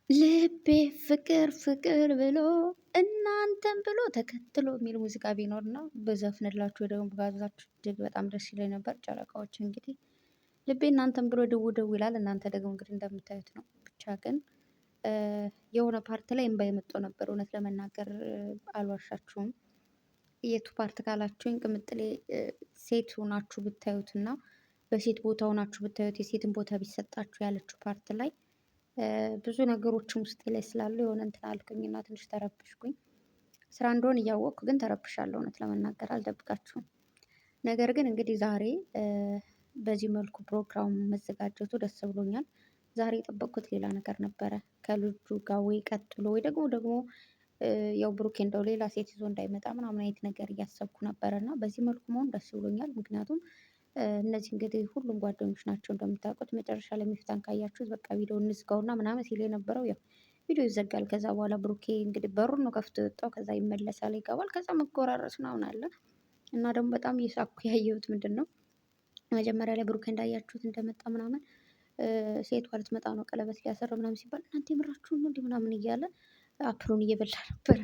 ልቤ ፍቅር ፍቅር ብሎ እናንተን ብሎ ተከትሎ የሚል ሙዚቃ ቢኖርና በዘፍንላችሁ ወይ ደግሞ በጋብዛችሁ እጅግ በጣም ደስ ይለኝ ነበር። ጨረቃዎች እንግዲህ ልቤ እናንተን ብሎ ድው ድው ይላል። እናንተ ደግሞ እንግዲህ እንደምታዩት ነው። ብቻ ግን የሆነ ፓርት ላይ እምባ የመጣው ነበር። እውነት ለመናገር አልዋሻችሁም። የቱ ፓርት ካላችሁኝ ቅምጥሌ ሴት ሆናችሁ ብታዩትና በሴት ቦታ ሆናችሁ ብታዩት የሴትን ቦታ ቢሰጣችሁ ያለችው ፓርት ላይ ብዙ ነገሮችም ውስጤ ላይ ስላሉ የሆነ እንትን አልኩኝና ትንሽ ተረብሽኩኝ። ስራ እንደሆን እያወቅኩ ግን ተረብሻለሁ። እውነት ለመናገር አልደብቃችሁም። ነገር ግን እንግዲህ ዛሬ በዚህ መልኩ ፕሮግራሙ መዘጋጀቱ ደስ ብሎኛል። ዛሬ የጠበቅኩት ሌላ ነገር ነበረ። ከልጁ ጋር ወይ ቀጥሎ ወይ ደግሞ ያው ብሩኬ እንደው ሌላ ሴት ይዞ እንዳይመጣ ምናምን አይነት ነገር እያሰብኩ ነበረ እና በዚህ መልኩ መሆን ደስ ብሎኛል። ምክንያቱም እነዚህ እንግዲህ ሁሉም ጓደኞች ናቸው እንደምታውቁት። መጨረሻ ላይ ሚፍታን ካያችሁት በቃ ቪዲዮ እንዝጋውና ምናምን ሲል የነበረው ያው ቪዲዮ ይዘጋል። ከዛ በኋላ ብሩኬ እንግዲህ በሩን ነው ከፍቶ የወጣው። ከዛ ይመለሳል፣ ይገባል። ከዛ መጎራረስ ምናምን አለ እና ደግሞ በጣም እየሳኩ ያየሁት ምንድን ነው መጀመሪያ ላይ ብሩኬ እንዳያችሁት እንደመጣ ምናምን ሴቷ ልትመጣ ነው ቀለበት ሊያሰር ምናምን ሲባል እናንተ የምራችሁን ነው እንዲህ ምናምን እያለ አፕሉን እየበላ ነበረ።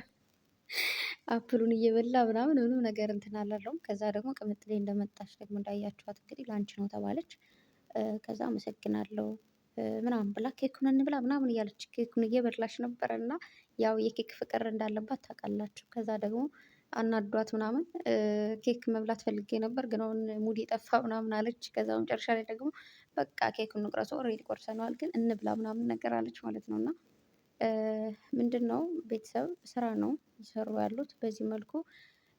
አፕሉን እየበላ ምናምን ምንም ነገር እንትን አላለውም። ከዛ ደግሞ ቅምጥሌ እንደመጣች ደግሞ እንዳያችኋት እንግዲህ ላንቺ ነው ተባለች። ከዛ አመሰግናለሁ ምናምን ብላ ኬኩን እንብላ ምናምን እያለች ኬኩን እየበላች ነበረ እና ያው የኬክ ፍቅር እንዳለባት ታውቃላችሁ። ከዛ ደግሞ አናዷት ምናምን ኬክ መብላት ፈልጌ ነበር ግን አሁን ሙድ ጠፋ ምናምን አለች። ከዛ መጨረሻ ላይ ደግሞ በቃ ኬኩን እንቁረሰው ኦልሬዲ ቆርሰነዋል ግን እንብላ ምናምን ነገር አለች ማለት ነው። እና ምንድነው ቤተሰብ ስራ ነው እየሰሩ ያሉት በዚህ መልኩ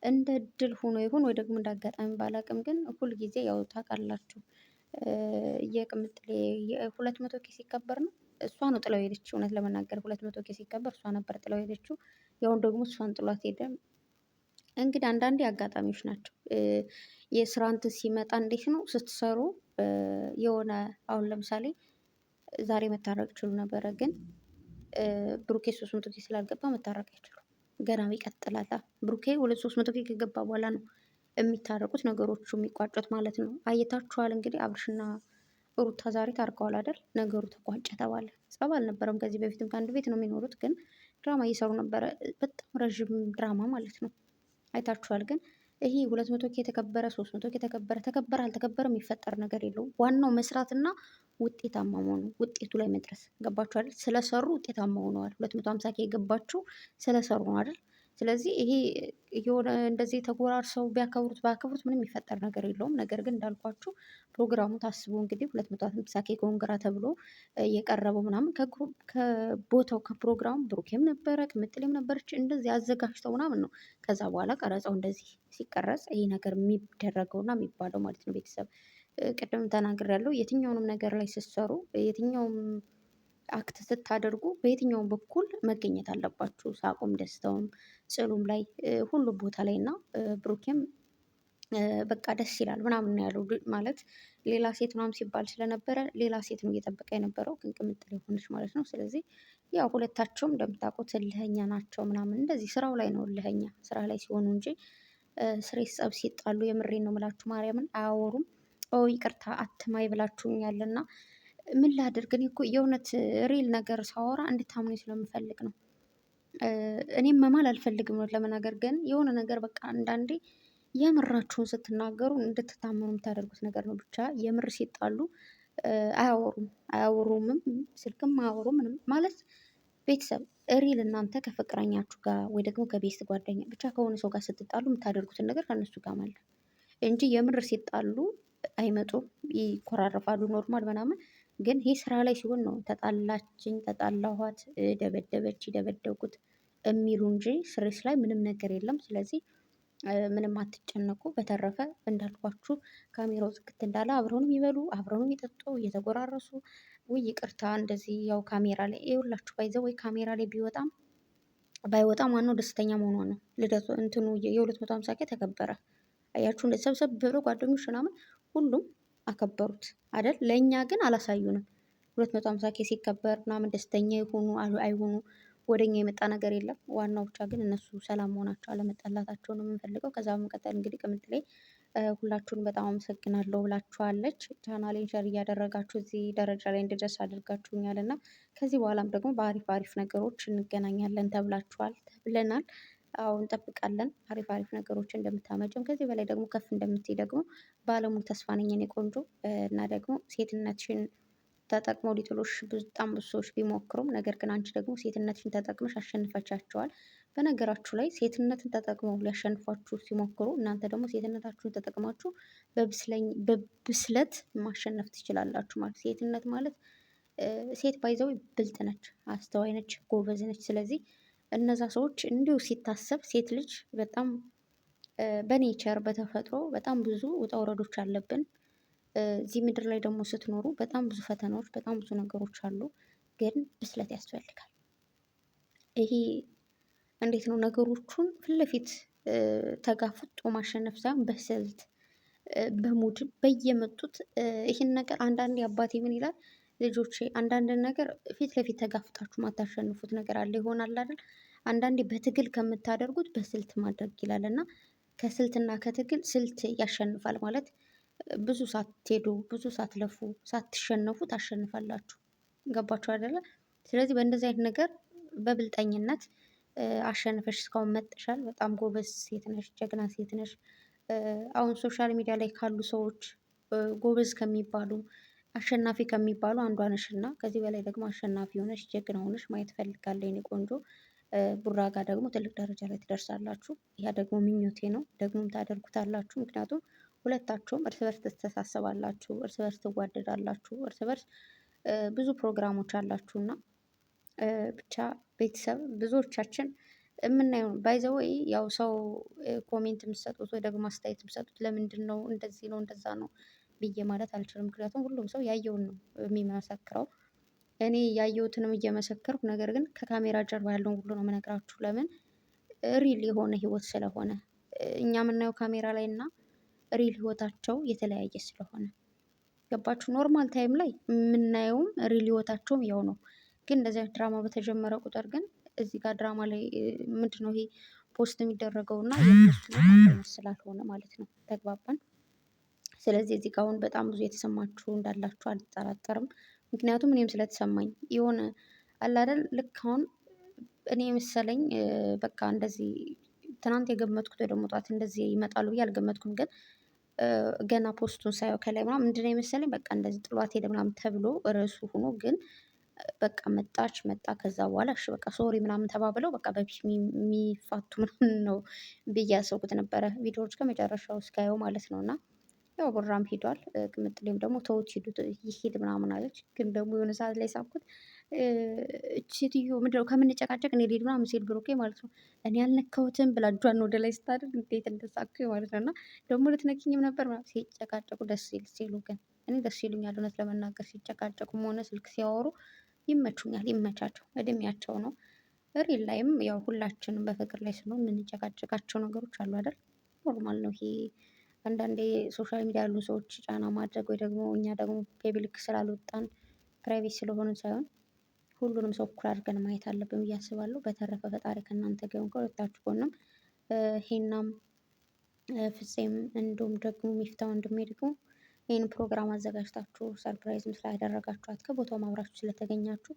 እንደ እድል ሆኖ ይሁን ወይ ደግሞ እንደ አጋጣሚ ባላውቅም ግን ሁል ጊዜ ያው ታውቃላችሁ የቅምጥሌ የሁለት መቶ ኬ ሲከበር ነው እሷ ነው ጥለው ሄደችው። እውነት ለመናገር 200 ኬ ሲከበር እሷ ነበር ጥለው ሄደችው። ያውን ደግሞ እሷን ጥሏት ሄደ። እንግዲህ አንዳንዴ አጋጣሚዎች ናቸው። የስራ እንትን ሲመጣ እንዴት ነው ስትሰሩ የሆነ አሁን ለምሳሌ ዛሬ መታረቅ ችሉ ነበረ ግን ብሩኬ 300 ኬ ስላልገባ መታረቅ አይችሉም። ገና ይቀጥላል። ብሩኬ 200 300 ኬ ከገባ በኋላ ነው የሚታረቁት ነገሮቹ የሚቋጩት ማለት ነው። አይታችኋል እንግዲህ አብርሽና ሩታ ዛሬ ታርቀዋል አይደል? ነገሩ ተቋጨ ተባለ። ጸብ አልነበረም ከዚህ በፊትም ከአንድ ቤት ነው የሚኖሩት ግን ድራማ እየሰሩ ነበረ። በጣም ረዥም ድራማ ማለት ነው። አይታችኋል ግን ይሄ 200 ኬ የተከበረ 300 ኬ ተከበረ አልተከበረ የሚፈጠር ነገር የለውም። ዋናው መስራትና ውጤታማ መሆኑ ውጤቱ ላይ መድረስ ገባችሁ አይደል? ስለሰሩ ውጤታማ ሆነዋል። 250 ኬ የገባችሁ ስለሰሩ ነው አይደል? ስለዚህ ይሄ የሆነ እንደዚህ ተጎራርሰው ቢያከብሩት ባያከብሩት ምንም የሚፈጠር ነገር የለውም። ነገር ግን እንዳልኳችሁ ፕሮግራሙ ታስቦ እንግዲህ 250 ኬ ኮንግራ ተብሎ የቀረበው ምናምን ከቦታው ከፕሮግራሙ ብሩኬም ነበረ ቅምጥሌም ነበረች እንደዚህ አዘጋጅተው ምናምን ነው። ከዛ በኋላ ቀረጻው እንደዚህ ሲቀረጽ ይሄ ነገር የሚደረገውና የሚባለው ማለት ነው። ቤተሰብ ቅድም ተናግሬያለሁ። የትኛውንም ነገር ላይ ስትሰሩ የትኛውም አክት ስታደርጉ በየትኛውም በኩል መገኘት አለባችሁ። ሳቁም ደስታውም ጽሉም ላይ ሁሉም ቦታ ላይ እና ብሩኬም በቃ ደስ ይላል ምናምን ነው ያለው። ማለት ሌላ ሴት ምናምን ሲባል ስለነበረ ሌላ ሴት ነው እየጠበቀ የነበረው ግን ቅምጥሌ ሆነች ማለት ነው። ስለዚህ ያው ሁለታቸውም እንደምታውቁት እልኸኛ ናቸው ምናምን እንደዚህ ስራው ላይ ነው እልኸኛ ስራ ላይ ሲሆኑ እንጂ ስሬስ ጸብ ሲጣሉ የምሬን ነው የምላችሁ ማርያምን አያወሩም። ኦ ይቅርታ አትማይ ብላችሁኛል እና ምን ላድርግ እኔ እኮ የእውነት ሪል ነገር ሳወራ እንድታምኑኝ ስለምፈልግ ነው። እኔም መማል አልፈልግም እውነት ለመናገር ግን የሆነ ነገር በቃ አንዳንዴ የምራችሁን ስትናገሩ እንድትታመኑ የምታደርጉት ነገር ነው። ብቻ የምር ሲጣሉ አያወሩምም ስልክም አያወሩም ምንም ማለት ቤተሰብ ሪል እናንተ ከፍቅረኛችሁ ጋር ወይ ደግሞ ከቤስት ጓደኛ ብቻ ከሆነ ሰው ጋር ስትጣሉ የምታደርጉትን ነገር ከእነሱ ጋር ማለት እንጂ የምር ሲጣሉ አይመጡም፣ ይኮራረፋሉ ኖርማል ምናምን። ግን ይሄ ስራ ላይ ሲሆን ነው ተጣላችኝ፣ ተጣላኋት፣ ደበደበች፣ ደበደብኩት የሚሉ እንጂ ስሬስ ላይ ምንም ነገር የለም። ስለዚህ ምንም አትጨነቁ። በተረፈ እንዳልኳችሁ ካሜራው ዝግት እንዳለ አብረውንም ይበሉ አብረውንም ይጠጡ እየተጎራረሱ ውይ ይቅርታ እንደዚህ ያው ካሜራ ላይ ይኸውላችሁ ባይዘው ወይ ካሜራ ላይ ቢወጣም ባይወጣም ዋናው ደስተኛ መሆኗ ነው። ልደቱ እንትኑ የ250 ኬ ተከበረ። አያችሁ እንደዚህ ሰብሰብ ብሎ ጓደኞች ምናምን ሁሉም አከበሩት አይደል? ለእኛ ግን አላሳዩንም። 250 ኬ ሲከበር ምናምን ደስተኛ ይሁኑ አይሁኑ ወደኛ የመጣ ነገር የለም። ዋናው ብቻ ግን እነሱ ሰላም መሆናቸው አለመጣላታቸው ነው የምንፈልገው። ከዛ በመቀጠል እንግዲህ ቅምጥሌ ሁላችሁንም በጣም አመሰግናለሁ ብላችኋለች። ቻናሌን ሸር እያደረጋችሁ እዚህ ደረጃ ላይ እንድደርስ አድርጋችሁኛል እና ከዚህ በኋላም ደግሞ በአሪፍ አሪፍ ነገሮች እንገናኛለን ተብለናል። አዎ እንጠብቃለን። አሪፍ አሪፍ ነገሮች እንደምታመጭም ከዚህ በላይ ደግሞ ከፍ እንደምትይ ደግሞ ባለሙሉ ተስፋ ነኝ የኔ ቆንጆ። እና ደግሞ ሴትነትሽን ተጠቅመው ሊጥሉሽ በጣም ብዙ ሰዎች ቢሞክሩም ነገር ግን አንቺ ደግሞ ሴትነትሽን ተጠቅመሽ አሸንፈቻቸዋል። በነገራችሁ ላይ ሴትነትን ተጠቅመው ሊያሸንፏችሁ ሲሞክሩ እናንተ ደግሞ ሴትነታችሁን ተጠቅማችሁ በብስለት ማሸነፍ ትችላላችሁ ማለት ሴትነት ማለት ሴት ባይዘው ብልጥ ነች፣ አስተዋይ ነች፣ ጎበዝ ነች። ስለዚህ እነዛ ሰዎች እንዲሁ ሲታሰብ ሴት ልጅ በጣም በኔቸር በተፈጥሮ በጣም ብዙ ውጣ ውረዶች አለብን። እዚህ ምድር ላይ ደግሞ ስትኖሩ በጣም ብዙ ፈተናዎች፣ በጣም ብዙ ነገሮች አሉ። ግን ብስለት ያስፈልጋል። ይሄ እንዴት ነው ነገሮቹን ፊት ለፊት ተጋፍጦ ማሸነፍ ሳይሆን በስልት በሙድ በየመጡት ይህን ነገር አንዳንዴ አባቴ ምን ይላል ልጆቼ አንዳንድ ነገር ፊት ለፊት ተጋፍጣችሁ ማታሸንፉት ነገር አለ ይሆናል አይደል? አንዳንዴ በትግል ከምታደርጉት በስልት ማድረግ ይላል እና ከስልትና ከትግል ስልት ያሸንፋል ማለት ብዙ ሳትሄዱ ብዙ ሳትለፉ ሳትሸነፉ ታሸንፋላችሁ። ገባችሁ አይደለ? ስለዚህ በእንደዚህ አይነት ነገር በብልጠኝነት አሸንፈሽ እስካሁን መጥተሻል። በጣም ጎበዝ ሴት ነሽ፣ ጀግና ሴት ነሽ። አሁን ሶሻል ሚዲያ ላይ ካሉ ሰዎች ጎበዝ ከሚባሉ አሸናፊ ከሚባሉ አንዷ ነሽ እና ከዚህ በላይ ደግሞ አሸናፊ ሆነሽ ጀግና ሆነሽ ማየት እፈልጋለሁ የኔ ቆንጆ። ቡራ ጋር ደግሞ ትልቅ ደረጃ ላይ ትደርሳላችሁ። ያ ደግሞ ምኞቴ ነው። ደግሞም ታደርጉታላችሁ። ምክንያቱም ሁለታችሁም እርስ በርስ ትተሳሰባላችሁ፣ እርስ በርስ ትዋደዳላችሁ፣ እርስ በርስ ብዙ ፕሮግራሞች አላችሁና ብቻ ቤተሰብ ብዙዎቻችን የምናየው ባይዘወይ ያው ሰው ኮሜንት የምትሰጡት ወይ ደግሞ አስተያየት የምትሰጡት ለምንድን ነው እንደዚህ ነው እንደዛ ነው ብዬ ማለት አልችልም። ምክንያቱም ሁሉም ሰው ያየውን ነው የሚመሰክረው። እኔ ያየሁትንም እየመሰከርኩ ነገር ግን ከካሜራ ጀርባ ያለውን ሁሉ ነው የምነግራችሁ። ለምን ሪል የሆነ ህይወት ስለሆነ እኛ የምናየው ካሜራ ላይ እና ሪል ህይወታቸው የተለያየ ስለሆነ ገባችሁ? ኖርማል ታይም ላይ የምናየውም ሪል ህይወታቸውም ያው ነው። ግን እንደዚህ አይነት ድራማ በተጀመረ ቁጥር ግን እዚህ ጋር ድራማ ላይ ምንድነው ይሄ ፖስት የሚደረገው እና የነሱ አንድ ስላልሆነ ማለት ነው። ተግባባን? ስለዚህ እዚህ ጋር አሁን በጣም ብዙ የተሰማችሁ እንዳላችሁ አልጠራጠርም። ምክንያቱም እኔም ስለተሰማኝ የሆነ አለ አይደል ልክ አሁን እኔ መሰለኝ በቃ እንደዚህ ትናንት የገመትኩት ወይ ደግሞ ጠዋት እንደዚህ ይመጣሉ ብዬ አልገመትኩም። ግን ገና ፖስቱን ሳየው ከላይ ምናምን ምንድነው የመሰለኝ በቃ እንደዚህ ጥሏት ሄደ ምናምን ተብሎ ርዕሱ ሆኖ ግን በቃ መጣ ከዛ በኋላ እሺ በቃ ሶሪ ምናምን ተባብለው በቃ በፊት የሚፋቱ ምናምን ነው ብዬ ያሰብኩት ነበረ። ቪዲዮዎች ከመጨረሻው እስካየው ማለት ነው እና ያው ቡራም ሄዷል። ቅምጥሌም ደግሞ ተውት ይሄድ ምናምን አለች። ግን ደግሞ የሆነ ሰዓት ላይ ሳብኩት እቺ ሴትዮ ምንድነው ከምንጨቃጨቅ እኔ ልሂድ ምናምን ሲል ብሩኬ ማለት ነው እኔ ያልነካሁትም ብላ እጇን ወደ ላይ ስታደርግ እንዴት እንደሳቅኩኝ ማለት ነው። እና ደግሞ ልትነኪኝም ነበር ምናምን ሲጨቃጨቁ ደስ ሲሉ ግን እኔ ደስ ይሉኛል እውነት ለመናገር ሲጨቃጨቁም ሆነ ስልክ ሲያወሩ ይመቹኛል። ይመቻቸው፣ እድሜያቸው ነው። ሪል ላይም ያው ሁላችንም በፍቅር ላይ ስንሆን የምንጨቃጨቃቸው ነገሮች አሉ አይደል? ኖርማል ነው ይሄ። አንዳንዴ ሶሻል ሚዲያ ያሉ ሰዎች ጫና ማድረግ ወይ ደግሞ እኛ ደግሞ ፔብሊክ ስላልወጣን ፕራይቬት ስለሆንን ሳይሆን ሁሉንም ሰው እኩል አድርገን ማየት አለብን ብዬ አስባለሁ። በተረፈ ፈጣሪ ከእናንተ ጋር ይሁን ከሁለታችሁ ጎንም። ሄናም ፍፄም እንዲሁም ደግሞ ሚፍታ ወንድሜ ደግሞ ይህን ፕሮግራም አዘጋጅታችሁ ሰርፕራይዝም ስላደረጋችኋት ከቦታው አብራችሁ ስለተገኛችሁ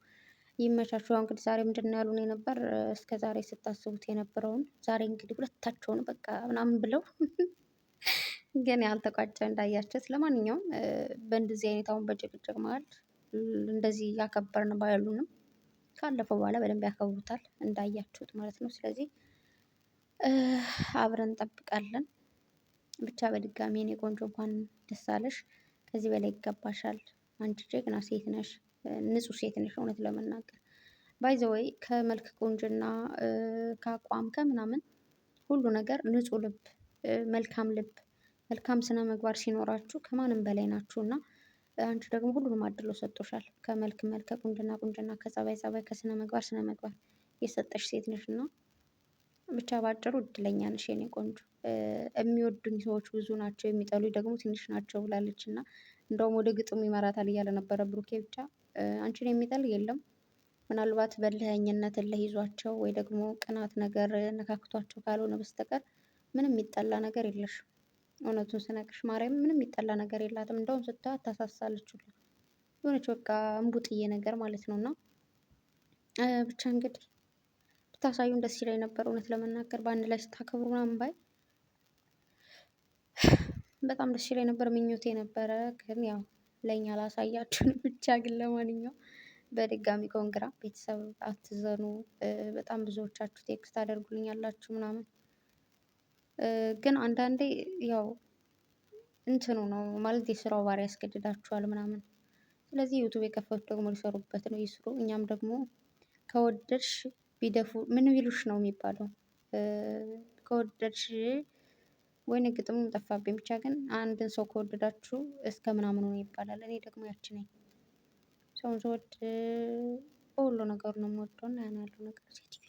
ይመቻችሁ። ያው እንግዲህ ዛሬ ምንድን ነው ያሉን የነበር እስከ ዛሬ ስታስቡት የነበረውን ዛሬ እንግዲህ ሁለታቸውን በቃ ምናምን ብለው ግን ያልተቋጨ እንዳያችሁት። ለማንኛውም በእንደዚህ አይነት አሁን በጭቅጭቅ መሀል እንደዚህ ያከበርን ባይሉንም ካለፈው በኋላ በደንብ ያከብሩታል እንዳያችሁት ማለት ነው። ስለዚህ አብረን እንጠብቃለን። ብቻ በድጋሚ የኔ ቆንጆ እንኳን ደስ አለሽ። ከዚህ በላይ ይገባሻል። አንቺ ጀግና ሴት ነሽ፣ ንጹህ ሴት ነሽ። እውነት ለመናገር ባይ ዘ ወይ ከመልክ ቁንጅና ከአቋም ከምናምን ሁሉ ነገር ንጹህ ልብ፣ መልካም ልብ፣ መልካም ስነ ምግባር ሲኖራችሁ ከማንም በላይ ናችሁ እና አንቺ ደግሞ ሁሉንም አድሎ ሰጥቶሻል። ከመልክ መልክ፣ ከቁንጅና ቁንጅና፣ ከጸባይ ጸባይ፣ ከስነ ምግባር ስነ ምግባር የሰጠሽ ሴት ነሽ እና ብቻ ባጭሩ እድለኛ ነሽ የኔ ቆንጆ። የሚወዱኝ ሰዎች ብዙ ናቸው፣ የሚጠሉኝ ደግሞ ትንሽ ናቸው ብላለች እና እንደውም ወደ ግጥሙ ይመራታል እያለ ነበረ ብሩኬ። ብቻ አንቺን የሚጠል የለም። ምናልባት በእልህኝነት እልህ ይዟቸው ወይ ደግሞ ቅናት ነገር ነካክቷቸው ካልሆነ በስተቀር ምንም የሚጠላ ነገር የለሽም። እውነቱን ስነግርሽ ማርያም ምንም የሚጠላ ነገር የላትም። እንደውም ስታዩት ታሳሳለች ሁላ የሆነች በቃ እምቡጥዬ ነገር ማለት ነው። እና ብቻ እንግዲህ ብታሳዩን ደስ ይለኝ ነበር እውነት ለመናገር በአንድ ላይ ስታከብሩ ምናምን ባይ በጣም ደስ ይለኝ ነበር፣ ምኞቴ ነበረ። ግን ያው ለእኛ ላሳያችሁን ብቻ። ግን ለማንኛውም በድጋሚ ኮንግራ ቤተሰብ አትዘኑ። በጣም ብዙዎቻችሁ ቴክስት ታደርጉልኛላችሁ ምናምን ግን አንዳንዴ ያው እንትኑ ነው ማለት የስራው ባህሪ ያስገድዳችኋል ምናምን። ስለዚህ ዩቱብ የከፈቱ ደግሞ ሊሰሩበት ነው ይስሩ። እኛም ደግሞ ከወደድሽ ቢደፉ ምን ቢሉሽ ነው የሚባለው? ከወደድሽ ወይኔ ግጥሙም ጠፋብኝ። ብቻ ግን አንድን ሰው ከወደዳችሁ እስከ ምናምኑ ነው ይባላል። እኔ ደግሞ ያቺ ነኝ። ሰውን ስወድ በሁሉ ነገሩ ነው የምወደው እና ያን ያለው ነገር ሴትዮ